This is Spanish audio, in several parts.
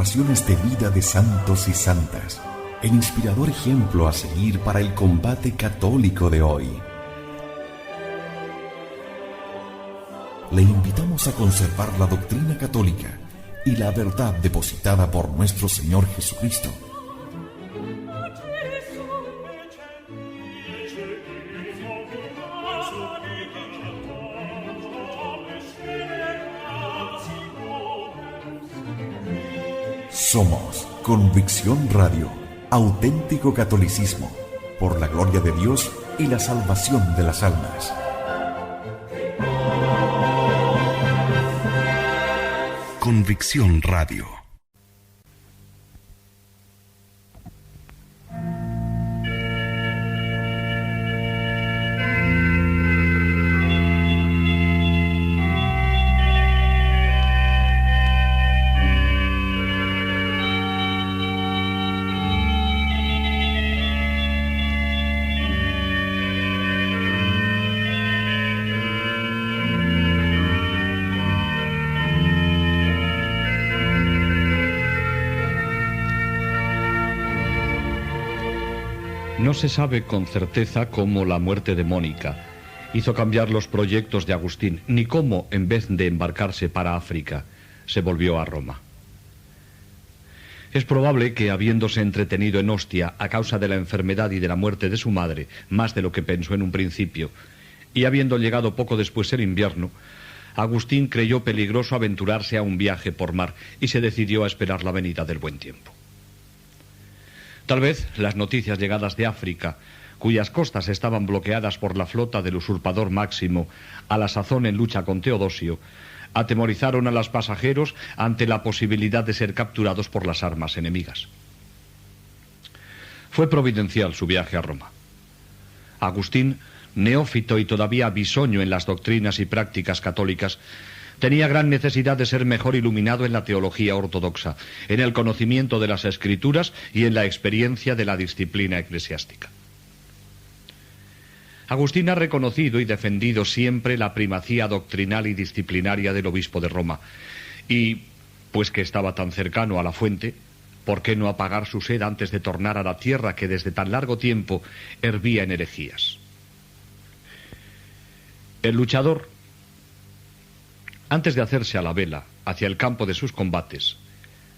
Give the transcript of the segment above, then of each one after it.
transformaciones de vida de santos y santas, el inspirador ejemplo a seguir para el combate católico de hoy. Le invitamos a conservar la doctrina católica y la verdad depositada por nuestro Señor Jesucristo. Somos Convicción Radio, auténtico catolicismo, por la gloria de Dios y la salvación de las almas. Convicción Radio. No se sabe con certeza cómo la muerte de Mónica hizo cambiar los proyectos de Agustín, ni cómo, en vez de embarcarse para África, se volvió a Roma. Es probable que, habiéndose entretenido en Ostia a causa de la enfermedad y de la muerte de su madre, más de lo que pensó en un principio, y habiendo llegado poco después el invierno, Agustín creyó peligroso aventurarse a un viaje por mar y se decidió a esperar la venida del buen tiempo. Tal vez las noticias llegadas de África, cuyas costas estaban bloqueadas por la flota del usurpador Máximo, a la sazón en lucha con Teodosio, atemorizaron a los pasajeros ante la posibilidad de ser capturados por las armas enemigas. Fue providencial su viaje a Roma. Agustín, neófito y todavía bisoño en las doctrinas y prácticas católicas, tenía gran necesidad de ser mejor iluminado en la teología ortodoxa, en el conocimiento de las Escrituras y en la experiencia de la disciplina eclesiástica. Agustín ha reconocido y defendido siempre la primacía doctrinal y disciplinaria del obispo de Roma, y, pues que estaba tan cercano a la fuente, ¿por qué no apagar su sed antes de tornar a la tierra que desde tan largo tiempo hervía en herejías? El luchador, antes de hacerse a la vela hacia el campo de sus combates,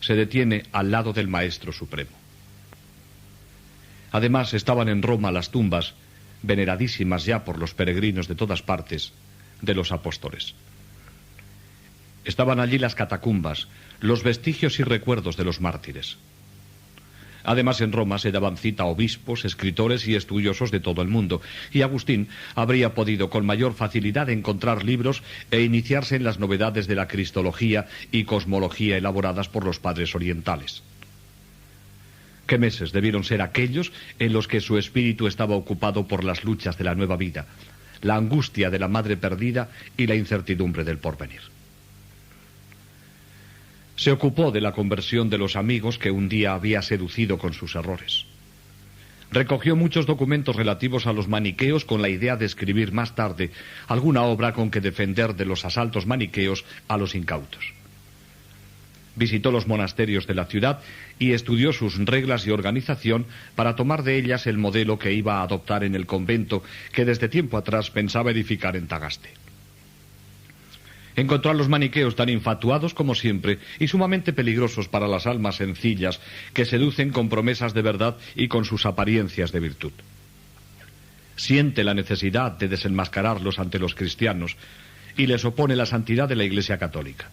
se detiene al lado del Maestro Supremo. Además, estaban en Roma las tumbas, veneradísimas ya por los peregrinos de todas partes, de los apóstoles. Estaban allí las catacumbas, los vestigios y recuerdos de los mártires. Además, en Roma se daban cita a obispos, escritores y estudiosos de todo el mundo, y Agustín habría podido con mayor facilidad encontrar libros e iniciarse en las novedades de la cristología y cosmología elaboradas por los padres orientales. ¿Qué meses debieron ser aquellos en los que su espíritu estaba ocupado por las luchas de la nueva vida, la angustia de la madre perdida y la incertidumbre del porvenir? Se ocupó de la conversión de los amigos que un día había seducido con sus errores. Recogió muchos documentos relativos a los maniqueos con la idea de escribir más tarde alguna obra con que defender de los asaltos maniqueos a los incautos. Visitó los monasterios de la ciudad y estudió sus reglas y organización para tomar de ellas el modelo que iba a adoptar en el convento que desde tiempo atrás pensaba edificar en Tagaste. Encontró a los maniqueos tan infatuados como siempre y sumamente peligrosos para las almas sencillas que seducen con promesas de verdad y con sus apariencias de virtud. Siente la necesidad de desenmascararlos ante los cristianos y les opone la santidad de la Iglesia católica.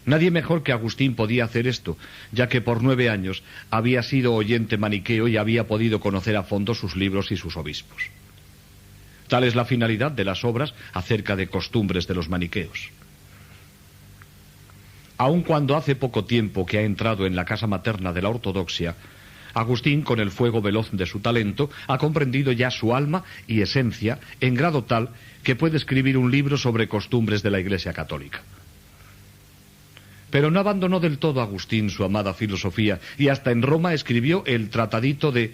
Nadie mejor que Agustín podía hacer esto, ya que por 9 años había sido oyente maniqueo y había podido conocer a fondo sus libros y sus obispos. Tal es la finalidad de las obras acerca de costumbres de los maniqueos. Aun cuando hace poco tiempo que ha entrado en la casa materna de la ortodoxia, Agustín, con el fuego veloz de su talento, ha comprendido ya su alma y esencia en grado tal que puede escribir un libro sobre costumbres de la Iglesia católica. Pero no abandonó del todo Agustín su amada filosofía y hasta en Roma escribió el tratadito de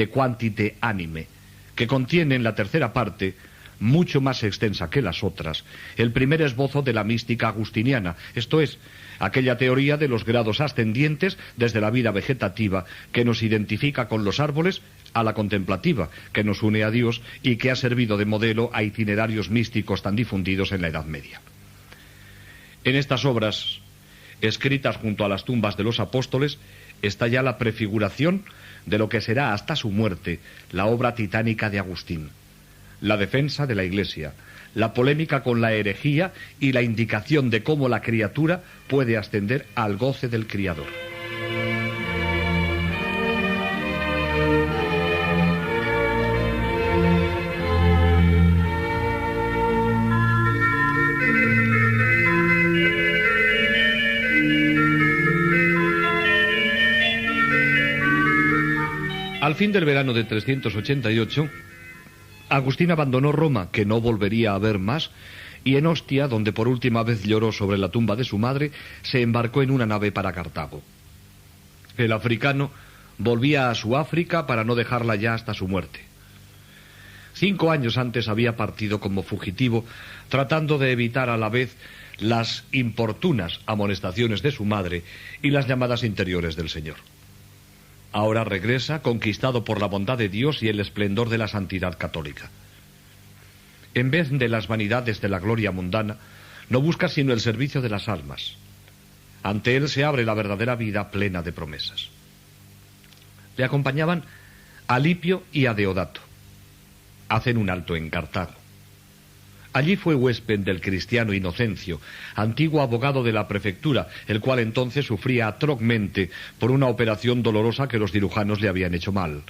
Quantite Anime, que contiene en la tercera parte mucho más extensa que las otras, el primer esbozo de la mística agustiniana, esto es, aquella teoría de los grados ascendientes desde la vida vegetativa que nos identifica con los árboles a la contemplativa, que nos une a Dios y que ha servido de modelo a itinerarios místicos tan difundidos en la Edad Media. En estas obras, escritas junto a las tumbas de los apóstoles, está ya la prefiguración de lo que será hasta su muerte la obra titánica de Agustín, la defensa de la Iglesia, la polémica con la herejía y la indicación de cómo la criatura puede ascender al goce del Criador. Al fin del verano de 388, Agustín abandonó Roma, que no volvería a ver más, y en Ostia, donde por última vez lloró sobre la tumba de su madre, se embarcó en una nave para Cartago. El africano volvía a su África para no dejarla ya hasta su muerte. 5 años antes había partido como fugitivo, tratando de evitar a la vez las importunas amonestaciones de su madre y las llamadas interiores del Señor. Ahora regresa, conquistado por la bondad de Dios y el esplendor de la santidad católica. En vez de las vanidades de la gloria mundana, no busca sino el servicio de las almas. Ante él se abre la verdadera vida plena de promesas. Le acompañaban Alipio y Adeodato. Hacen un alto en Cartago. Allí fue huésped del cristiano Inocencio, antiguo abogado de la prefectura, el cual entonces sufría atrozmente por una operación dolorosa que los cirujanos le habían hecho mal.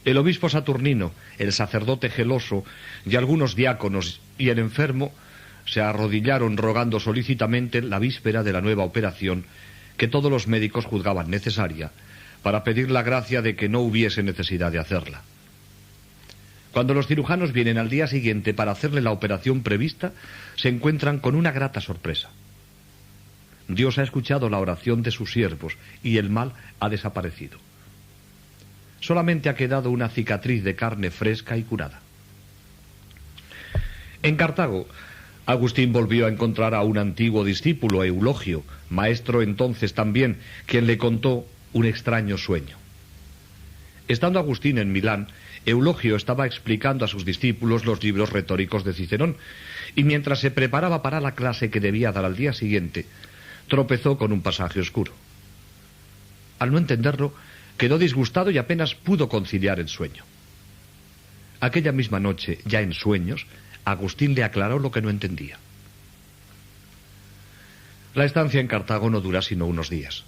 El obispo Saturnino, el sacerdote Geloso y algunos diáconos y el enfermo se arrodillaron rogando solícitamente la víspera de la nueva operación que todos los médicos juzgaban necesaria, para pedir la gracia de que no hubiese necesidad de hacerla. Cuando los cirujanos vienen al día siguiente para hacerle la operación prevista, se encuentran con una grata sorpresa. Dios ha escuchado la oración de sus siervos y el mal ha desaparecido. Solamente ha quedado una cicatriz de carne fresca y curada. En Cartago, Agustín volvió a encontrar a un antiguo discípulo, Eulogio, maestro entonces también, quien le contó un extraño sueño. Estando Agustín en Milán, Eulogio estaba explicando a sus discípulos los libros retóricos de Cicerón, y mientras se preparaba para la clase que debía dar al día siguiente, tropezó con un pasaje oscuro. Al no entenderlo, quedó disgustado y apenas pudo conciliar el sueño. Aquella misma noche, ya en sueños, Agustín le aclaró lo que no entendía. La estancia en Cartago no dura sino unos días.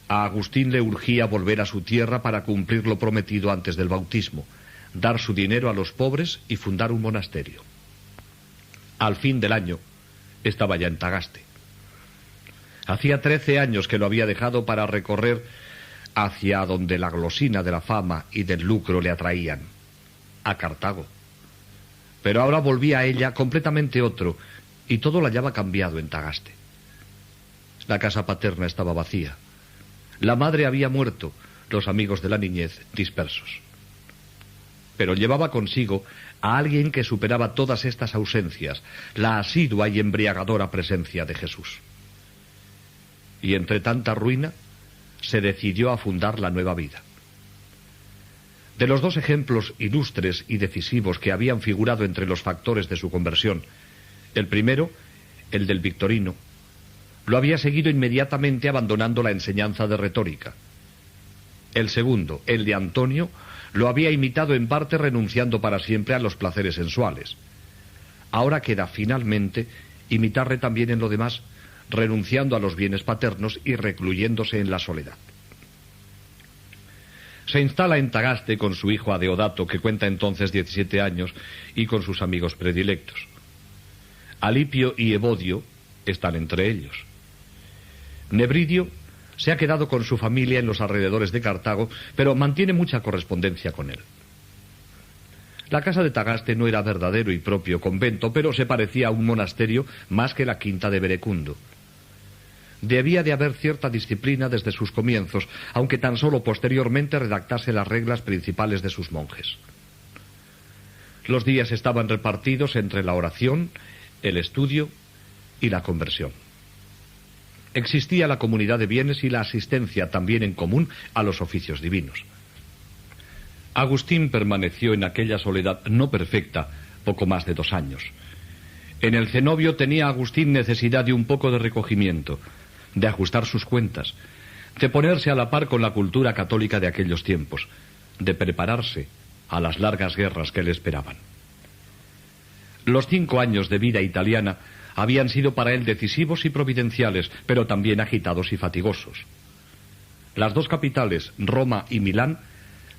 A Agustín le urgía volver a su tierra para cumplir lo prometido antes del bautismo, dar su dinero a los pobres y fundar un monasterio. Al fin del año, estaba ya en Tagaste. Hacía 13 años que lo había dejado para recorrer hacia donde la glosina de la fama y del lucro le atraían, a Cartago. Pero ahora volvía a ella completamente otro, y todo lo hallaba cambiado en Tagaste. La casa paterna estaba vacía. La madre había muerto, los amigos de la niñez dispersos. Pero llevaba consigo a alguien que superaba todas estas ausencias, la asidua y embriagadora presencia de Jesús. Y entre tanta ruina, se decidió a fundar la nueva vida. De los 2 ejemplos ilustres y decisivos que habían figurado entre los factores de su conversión, el primero, el del Victorino, lo había seguido inmediatamente abandonando la enseñanza de retórica. El segundo, el de Antonio, lo había imitado en parte renunciando para siempre a los placeres sensuales. Ahora queda finalmente imitarle también en lo demás, renunciando a los bienes paternos y recluyéndose en la soledad. Se instala en Tagaste con su hijo Adeodato, que cuenta entonces 17 años, y con sus amigos predilectos. Alipio y Evodio están entre ellos. Nebridio se ha quedado con su familia en los alrededores de Cartago, pero mantiene mucha correspondencia con él. La casa de Tagaste no era verdadero y propio convento, pero se parecía a un monasterio más que la quinta de Verecundo. Debía de haber cierta disciplina desde sus comienzos, aunque tan solo posteriormente redactase las reglas principales de sus monjes. Los días estaban repartidos entre la oración, el estudio y la conversión. Existía la comunidad de bienes y la asistencia también en común a los oficios divinos. Agustín permaneció en aquella soledad no perfecta poco más de 2 años. En el cenobio tenía Agustín necesidad de un poco de recogimiento, de ajustar sus cuentas, de ponerse a la par con la cultura católica de aquellos tiempos, de prepararse a las largas guerras que le esperaban. Los 5 años de vida italiana habían sido para él decisivos y providenciales, pero también agitados y fatigosos. Las 2 capitales, Roma y Milán,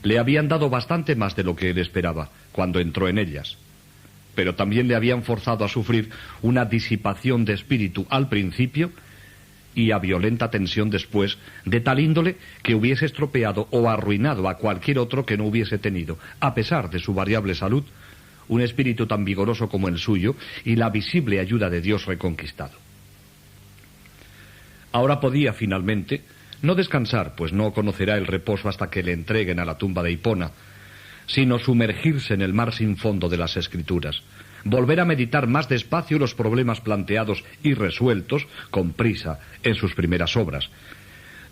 le habían dado bastante más de lo que él esperaba cuando entró en ellas, pero también le habían forzado a sufrir una disipación de espíritu al principio y a violenta tensión después, de tal índole que hubiese estropeado o arruinado a cualquier otro que no hubiese tenido, a pesar de su variable salud, un espíritu tan vigoroso como el suyo y la visible ayuda de Dios reconquistado. Ahora podía finalmente no descansar, pues no conocerá el reposo hasta que le entreguen a la tumba de Hipona, sino sumergirse en el mar sin fondo de las Escrituras, volver a meditar más despacio los problemas planteados y resueltos con prisa en sus primeras obras,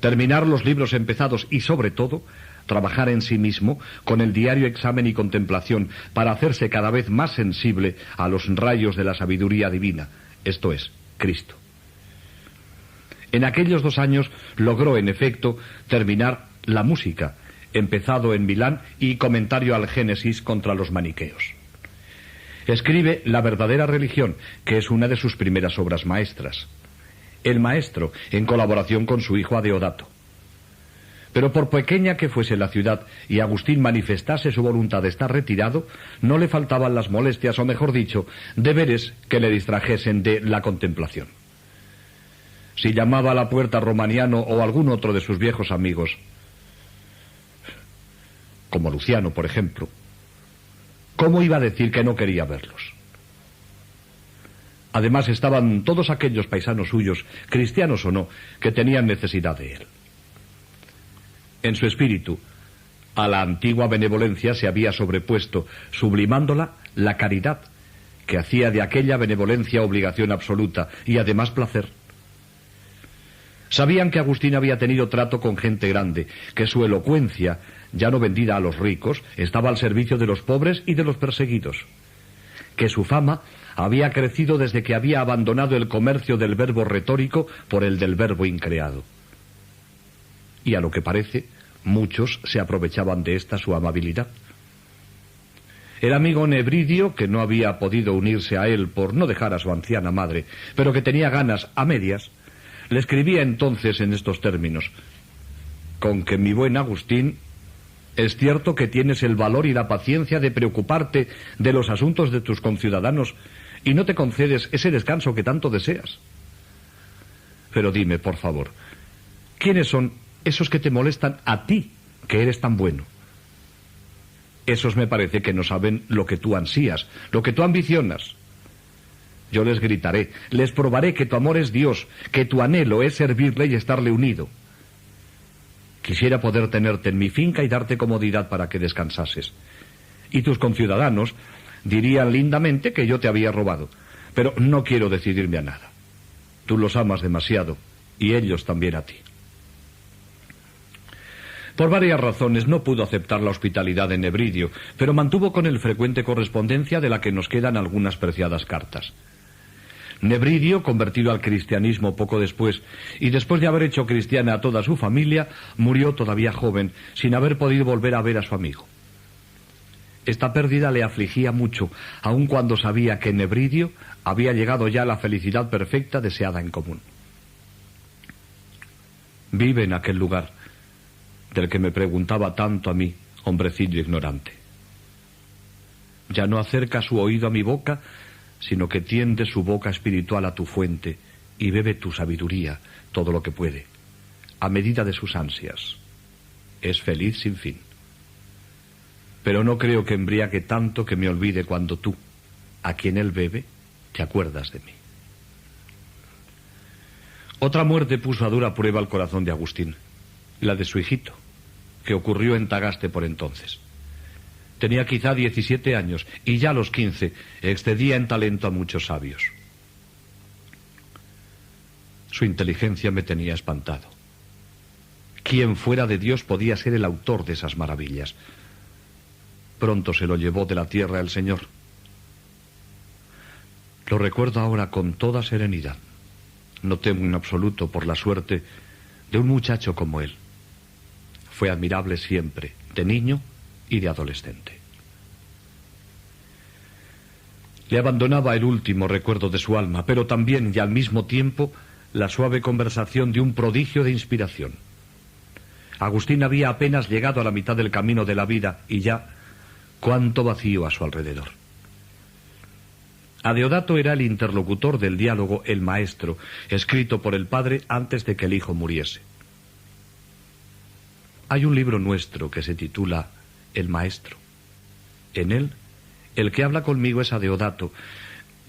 terminar los libros empezados y, sobre todo, trabajar en sí mismo con el diario examen y contemplación para hacerse cada vez más sensible a los rayos de la sabiduría divina, esto es, Cristo. En aquellos 2 años logró, en efecto, terminar la música, empezado en Milán, y comentario al Génesis contra los maniqueos. Escribe La verdadera religión, que es una de sus primeras obras maestras. El maestro, en colaboración con su hijo Adeodato. Pero por pequeña que fuese la ciudad y Agustín manifestase su voluntad de estar retirado, no le faltaban las molestias, o mejor dicho, deberes que le distrajesen de la contemplación. Si llamaba a la puerta a Romaniano o algún otro de sus viejos amigos, como Luciano, por ejemplo, ¿cómo iba a decir que no quería verlos? Además estaban todos aquellos paisanos suyos, cristianos o no, que tenían necesidad de él. En su espíritu, a la antigua benevolencia se había sobrepuesto, sublimándola, la caridad, que hacía de aquella benevolencia obligación absoluta y además placer. Sabían que Agustín había tenido trato con gente grande, que su elocuencia, ya no vendida a los ricos, estaba al servicio de los pobres y de los perseguidos, que su fama había crecido desde que había abandonado el comercio del verbo retórico por el del verbo increado. Y a lo que parece, muchos se aprovechaban de esta su amabilidad. El amigo Nebridio, que no había podido unirse a él por no dejar a su anciana madre, pero que tenía ganas a medias, le escribía entonces en estos términos: con que, mi buen Agustín, es cierto que tienes el valor y la paciencia de preocuparte de los asuntos de tus conciudadanos y no te concedes ese descanso que tanto deseas. Pero dime, por favor, ¿quiénes son esos que te molestan a ti, que eres tan bueno? Esos me parece que no saben lo que tú ansías, lo que tú ambicionas. Yo les gritaré, les probaré que tu amor es Dios, que tu anhelo es servirle y estarle unido. Quisiera poder tenerte en mi finca y darte comodidad para que descansases. Y tus conciudadanos dirían lindamente que yo te había robado, pero no quiero decidirme a nada. Tú los amas demasiado, y ellos también a ti. Por varias razones no pudo aceptar la hospitalidad de Nebridio, pero mantuvo con él frecuente correspondencia, de la que nos quedan algunas preciadas cartas. Nebridio, convertido al cristianismo poco después, y después de haber hecho cristiana a toda su familia, murió todavía joven, sin haber podido volver a ver a su amigo. Esta pérdida le afligía mucho, aun cuando sabía que Nebridio había llegado ya a la felicidad perfecta deseada en común. Vive en aquel lugar, del que me preguntaba tanto a mí, hombrecillo ignorante. Ya no acerca su oído a mi boca, sino que tiende su boca espiritual a tu fuente y bebe tu sabiduría todo lo que puede, a medida de sus ansias. Es feliz sin fin. Pero no creo que embriague tanto que me olvide cuando tú, a quien él bebe, te acuerdas de mí. Otra muerte puso a dura prueba el corazón de Agustín, la de su hijito, que ocurrió en Tagaste por entonces. Tenía quizá 17 años y ya a los 15 excedía en talento a muchos sabios. Su inteligencia me tenía espantado. ¿Quién fuera de Dios podía ser el autor de esas maravillas? Pronto se lo llevó de la tierra el Señor. Lo recuerdo ahora con toda serenidad. No temo en absoluto por la suerte de un muchacho como él. Fue admirable siempre, de niño y de adolescente. Le abandonaba el último recuerdo de su alma, pero también y al mismo tiempo la suave conversación de un prodigio de inspiración. Agustín había apenas llegado a la mitad del camino de la vida y ya cuánto vacío a su alrededor. Adeodato era el interlocutor del diálogo El Maestro, escrito por el padre antes de que el hijo muriese. Hay un libro nuestro que se titula El Maestro. En él, el que habla conmigo es Adeodato,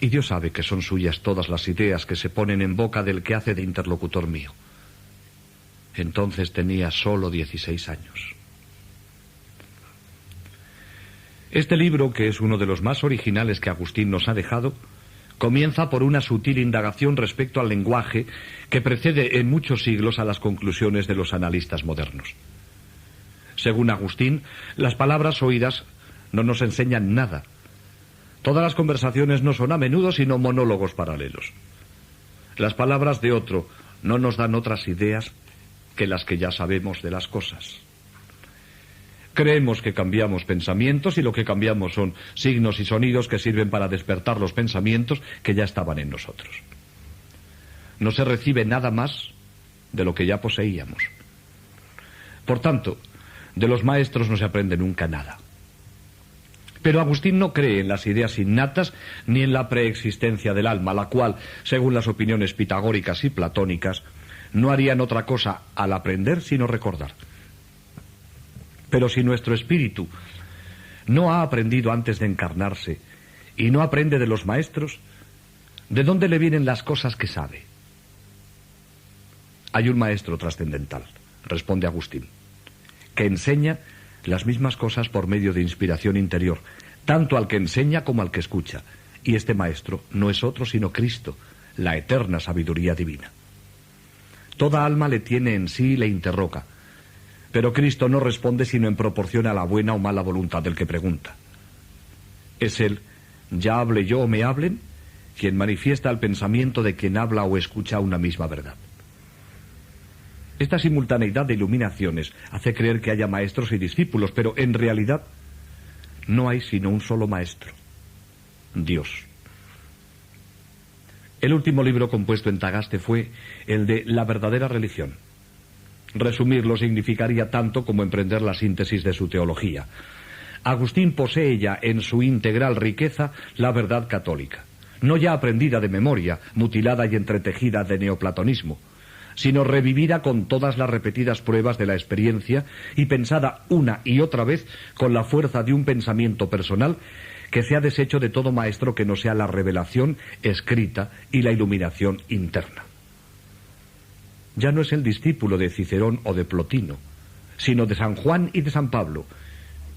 y Dios sabe que son suyas todas las ideas que se ponen en boca del que hace de interlocutor mío. Entonces tenía solo 16 años. Este libro, que es uno de los más originales que Agustín nos ha dejado, comienza por una sutil indagación respecto al lenguaje que precede en muchos siglos a las conclusiones de los analistas modernos. Según Agustín, las palabras oídas no nos enseñan nada. Todas las conversaciones no son a menudo sino monólogos paralelos. Las palabras de otro no nos dan otras ideas que las que ya sabemos de las cosas. Creemos que cambiamos pensamientos y lo que cambiamos son signos y sonidos que sirven para despertar los pensamientos que ya estaban en nosotros. No se recibe nada más de lo que ya poseíamos. Por tanto, de los maestros no se aprende nunca nada. Pero Agustín no cree en las ideas innatas ni en la preexistencia del alma, la cual, según las opiniones pitagóricas y platónicas, no harían otra cosa al aprender sino recordar. Pero si nuestro espíritu no ha aprendido antes de encarnarse y no aprende de los maestros, ¿de dónde le vienen las cosas que sabe? Hay un maestro trascendental, responde Agustín, que enseña las mismas cosas por medio de inspiración interior, tanto al que enseña como al que escucha, y este maestro no es otro sino Cristo, la eterna sabiduría divina. Toda alma le tiene en sí y le interroga, pero Cristo no responde sino en proporción a la buena o mala voluntad del que pregunta. Es Él, ya hable yo o me hablen, quien manifiesta el pensamiento de quien habla o escucha una misma verdad. Esta simultaneidad de iluminaciones hace creer que haya maestros y discípulos, pero en realidad no hay sino un solo maestro, Dios. El último libro compuesto en Tagaste fue el de La verdadera religión. Resumirlo significaría tanto como emprender la síntesis de su teología. Agustín posee ya en su integral riqueza la verdad católica, no ya aprendida de memoria, mutilada y entretejida de neoplatonismo, sino revivida con todas las repetidas pruebas de la experiencia y pensada una y otra vez con la fuerza de un pensamiento personal que se ha deshecho de todo maestro que no sea la revelación escrita y la iluminación interna. Ya no es el discípulo de Cicerón o de Plotino, sino de San Juan y de San Pablo,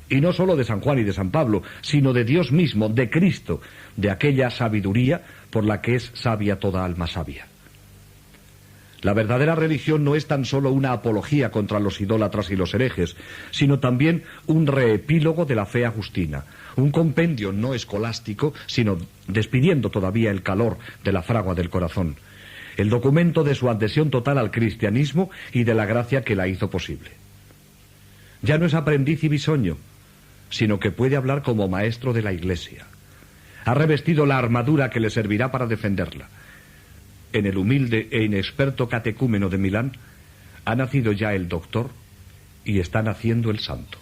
y no solo de San Juan y de San Pablo, sino de Dios mismo, de Cristo, de aquella sabiduría por la que es sabia toda alma sabia. La verdadera religión no es tan solo una apología contra los idólatras y los herejes, sino también un reepílogo de la fe agustina, un compendio no escolástico, sino despidiendo todavía el calor de la fragua del corazón, el documento de su adhesión total al cristianismo y de la gracia que la hizo posible. Ya no es aprendiz y bisoño, sino que puede hablar como maestro de la Iglesia. Ha revestido la armadura que le servirá para defenderla. En el humilde e inexperto catecúmeno de Milán ha nacido ya el doctor y está naciendo el santo.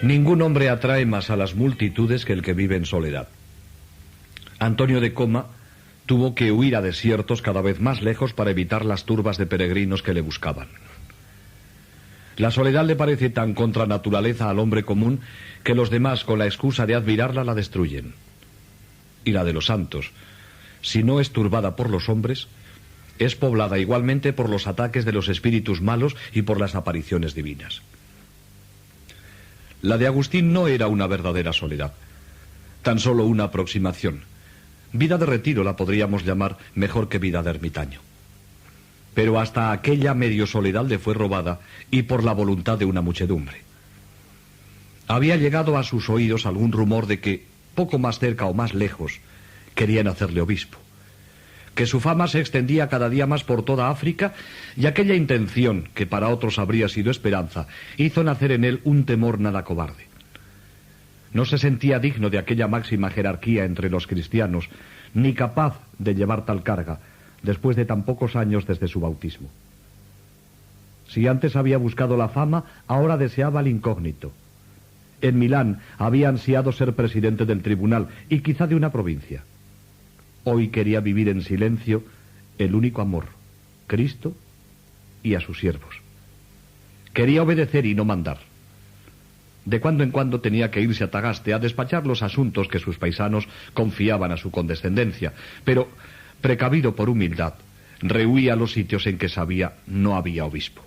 Ningún hombre atrae más a las multitudes que el que vive en soledad. Antonio de Coma tuvo que huir a desiertos cada vez más lejos para evitar las turbas de peregrinos que le buscaban. La soledad le parece tan contra naturaleza al hombre común que los demás, con la excusa de admirarla, la destruyen. Y la de los santos, si no es turbada por los hombres, es poblada igualmente por los ataques de los espíritus malos y por las apariciones divinas. La de Agustín no era una verdadera soledad, tan solo una aproximación. Vida de retiro la podríamos llamar mejor que vida de ermitaño. Pero hasta aquella medio soledad le fue robada y por la voluntad de una muchedumbre. Había llegado a sus oídos algún rumor de que, poco más cerca o más lejos, querían hacerle obispo, que su fama se extendía cada día más por toda África, y aquella intención, que para otros habría sido esperanza, hizo nacer en él un temor nada cobarde. No se sentía digno de aquella máxima jerarquía entre los cristianos, ni capaz de llevar tal carga, después de tan pocos años desde su bautismo. Si antes había buscado la fama, ahora deseaba el incógnito. En Milán había ansiado ser presidente del tribunal y quizá de una provincia. Hoy quería vivir en silencio el único amor, Cristo y a sus siervos. Quería obedecer y no mandar. De cuando en cuando tenía que irse a Tagaste a despachar los asuntos que sus paisanos confiaban a su condescendencia, pero, precavido por humildad, rehuía los sitios en que sabía no había obispo.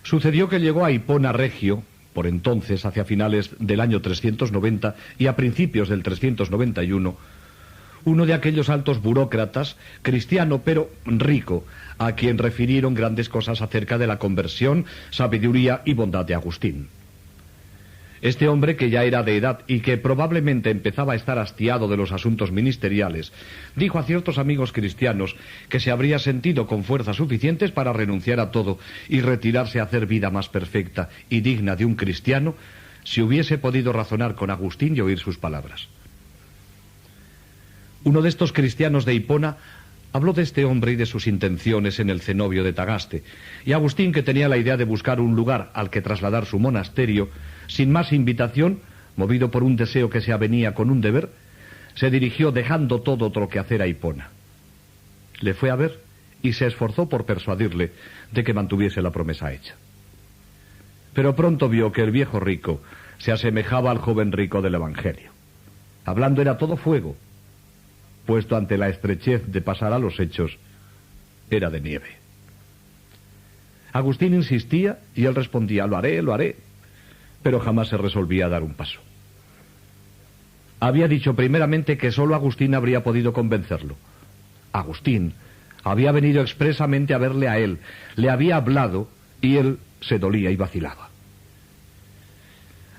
Sucedió que llegó a Hipona Regio, por entonces hacia finales del año 390 y a principios del 391, uno de aquellos altos burócratas, cristiano pero rico, a quien refirieron grandes cosas acerca de la conversión, sabiduría y bondad de Agustín. Este hombre, que ya era de edad y que probablemente empezaba a estar hastiado de los asuntos ministeriales, dijo a ciertos amigos cristianos que se habría sentido con fuerzas suficientes para renunciar a todo y retirarse a hacer vida más perfecta y digna de un cristiano si hubiese podido razonar con Agustín y oír sus palabras. Uno de estos cristianos de Hipona habló de este hombre y de sus intenciones en el cenobio de Tagaste, y Agustín, que tenía la idea de buscar un lugar al que trasladar su monasterio, sin más invitación, movido por un deseo que se avenía con un deber, se dirigió dejando todo otro que hacer a Hipona. Le fue a ver y se esforzó por persuadirle de que mantuviese la promesa hecha. Pero pronto vio que el viejo rico se asemejaba al joven rico del Evangelio. Hablando era todo fuego, puesto ante la estrechez de pasar a los hechos, era de nieve. Agustín insistía y él respondía: lo haré, pero jamás se resolvía a dar un paso. Había dicho primeramente que solo Agustín habría podido convencerlo. Agustín había venido expresamente a verle a él, le había hablado y él se dolía y vacilaba.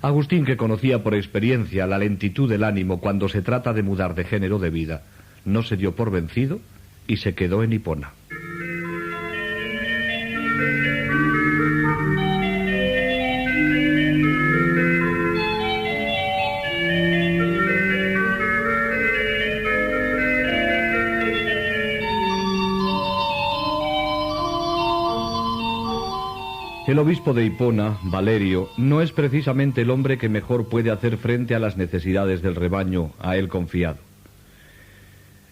Agustín, que conocía por experiencia la lentitud del ánimo cuando se trata de mudar de género de vida, no se dio por vencido y se quedó en Hipona. El obispo de Hipona, Valerio, no es precisamente el hombre que mejor puede hacer frente a las necesidades del rebaño a él confiado.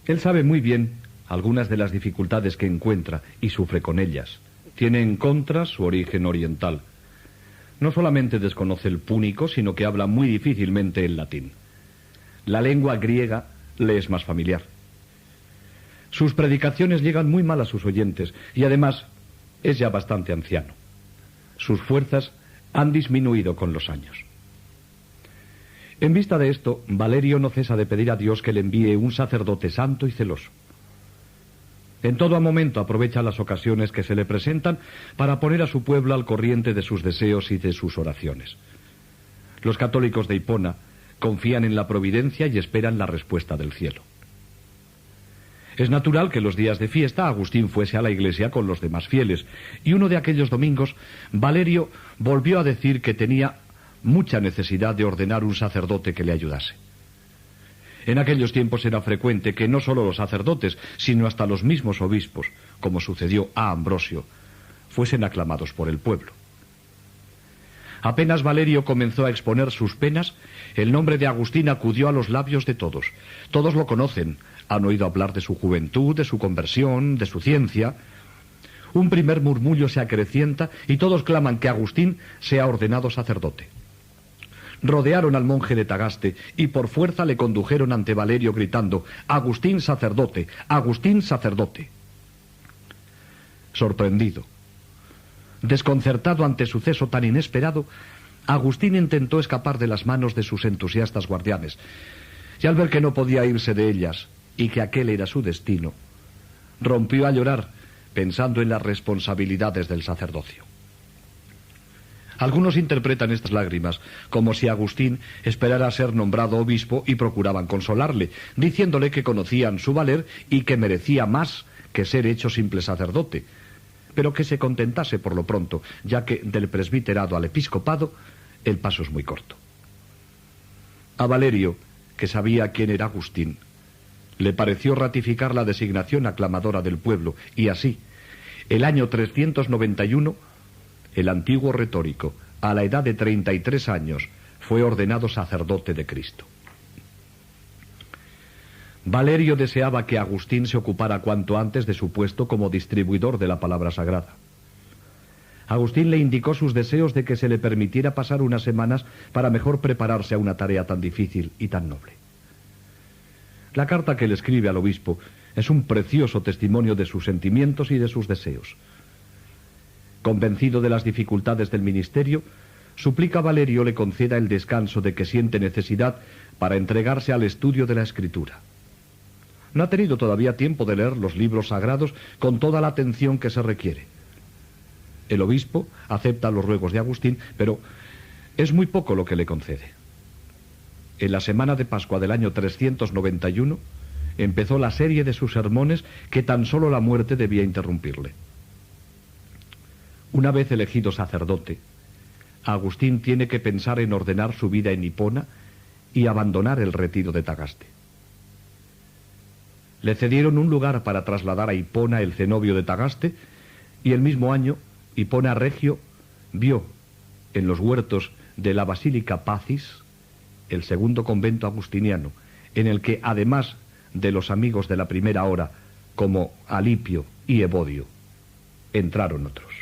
Él sabe muy bien algunas de las dificultades que encuentra y sufre con ellas. Tiene en contra su origen oriental. No solamente desconoce el púnico, sino que habla muy difícilmente el latín. La lengua griega le es más familiar. Sus predicaciones llegan muy mal a sus oyentes y además es ya bastante anciano. Sus fuerzas han disminuido con los años. En vista de esto, Valerio no cesa de pedir a Dios que le envíe un sacerdote santo y celoso. En todo momento aprovecha las ocasiones que se le presentan para poner a su pueblo al corriente de sus deseos y de sus oraciones. Los católicos de Hipona confían en la providencia y esperan la respuesta del cielo. Es natural que los días de fiesta Agustín fuese a la iglesia con los demás fieles, y uno de aquellos domingos Valerio volvió a decir que tenía mucha necesidad de ordenar un sacerdote que le ayudase. En aquellos tiempos era frecuente que no solo los sacerdotes, sino hasta los mismos obispos, como sucedió a Ambrosio, fuesen aclamados por el pueblo. Apenas Valerio comenzó a exponer sus penas, el nombre de Agustín acudió a los labios de todos. Todos lo conocen, han oído hablar de su juventud, de su conversión, de su ciencia. Un primer murmullo se acrecienta y todos claman que Agustín sea ordenado sacerdote. Rodearon al monje de Tagaste y por fuerza le condujeron ante Valerio gritando: «Agustín sacerdote, Agustín sacerdote». Sorprendido, desconcertado ante suceso tan inesperado, Agustín intentó escapar de las manos de sus entusiastas guardianes, y al ver que no podía irse de ellas y que aquel era su destino, rompió a llorar pensando en las responsabilidades del sacerdocio. Algunos interpretan estas lágrimas como si Agustín esperara ser nombrado obispo y procuraban consolarle, diciéndole que conocían su valer y que merecía más que ser hecho simple sacerdote, pero que se contentase por lo pronto, ya que del presbiterado al episcopado el paso es muy corto. A Valerio, que sabía quién era Agustín, le pareció ratificar la designación aclamadora del pueblo, y así, el año 391, el antiguo retórico, a la edad de 33 años, fue ordenado sacerdote de Cristo. Valerio deseaba que Agustín se ocupara cuanto antes de su puesto como distribuidor de la palabra sagrada. Agustín le indicó sus deseos de que se le permitiera pasar unas semanas para mejor prepararse a una tarea tan difícil y tan noble. La carta que le escribe al obispo es un precioso testimonio de sus sentimientos y de sus deseos. Convencido de las dificultades del ministerio, suplica a Valerio le conceda el descanso de que siente necesidad para entregarse al estudio de la Escritura. No ha tenido todavía tiempo de leer los libros sagrados con toda la atención que se requiere. El obispo acepta los ruegos de Agustín, pero es muy poco lo que le concede. En la semana de Pascua del año 391 empezó la serie de sus sermones que tan solo la muerte debía interrumpirle. Una vez elegido sacerdote, Agustín tiene que pensar en ordenar su vida en Hipona y abandonar el retiro de Tagaste. Le cedieron un lugar para trasladar a Hipona el cenobio de Tagaste, y el mismo año Hipona Regio vio en los huertos de la Basílica Pacis el segundo convento agustiniano, en el que además de los amigos de la primera hora como Alipio y Evodio, entraron otros.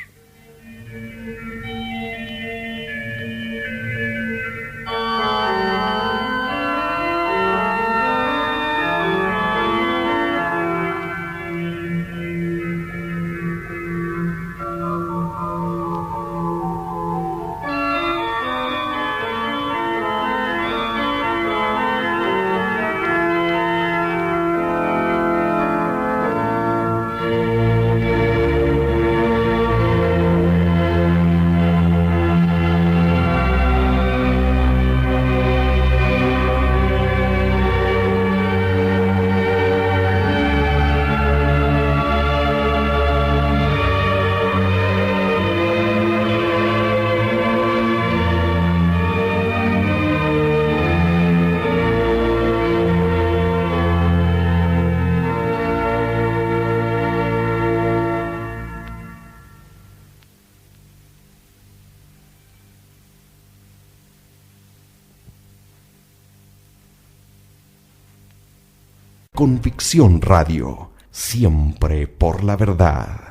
Convicción Radio, siempre por la verdad.